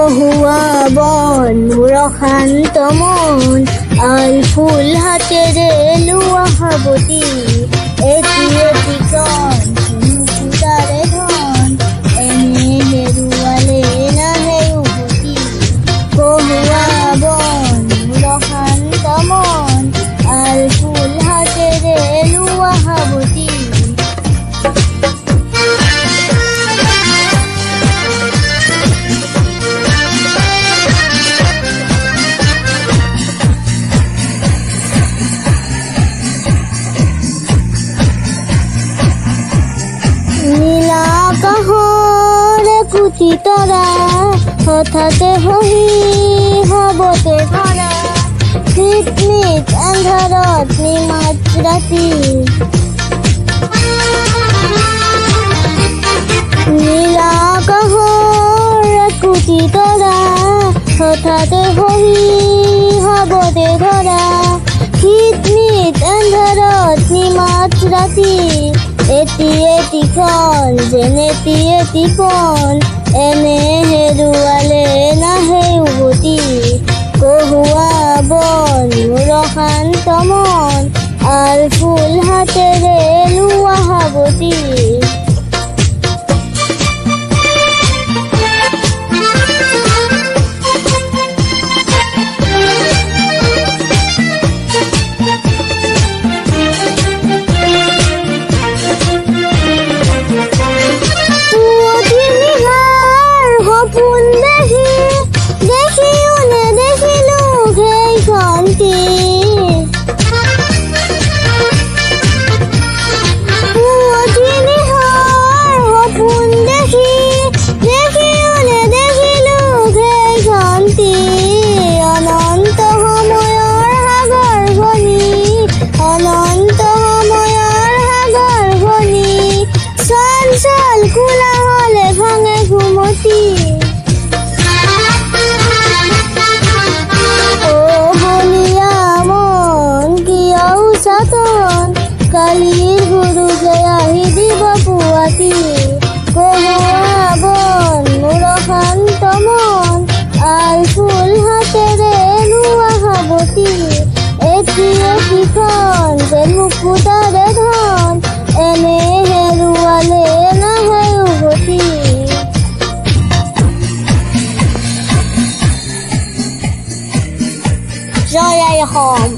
কহুৱা বন মোৰ শান্ত মন, আল ফুল হাতেৰে লোৱা সাৱটি, এটি এটি কণ তাৰে ধন, এনে হেৰুৱালে নাহে উভতি। কহুৱা বন মোৰ শান্ত মন, আল ফুল হাতেৰে লোৱা সাৱটি। নীলা আকাশৰ কুটি তৰা, হঠাতে হহি হাবতে ভৰা, মিট আন্ধাৰত নিমাত ৰাতি। নীলা আকাশৰ কুটি তৰা, হঠাতে হহি হাবতে ধৰা, মিট আন্ধাৰত নিমাত ৰাতি। এটি এটি ফল যেন এটি এটি ফল, এনে হেৰুৱালে নাহে উভতি। কহুৱা বন মোৰ শান্ত মন, আল ফুল হাতেৰে লোৱা সাৱটি। কোলাহলে ভাঙে ঘুমতি। ও হলিয়া মন কিয় উচাতন, কালিৰ গুৰুজে আহি দিব পুৱাতি। কহুৱা বন মোৰ শান্ত মন, আল ফুল হাতেৰে লোৱা সাৱটি। এটি এটি খন যেন মুকুতাৰে ধন, এনে হেৰুৱালে নাহে উভতি। জয় আই অসম।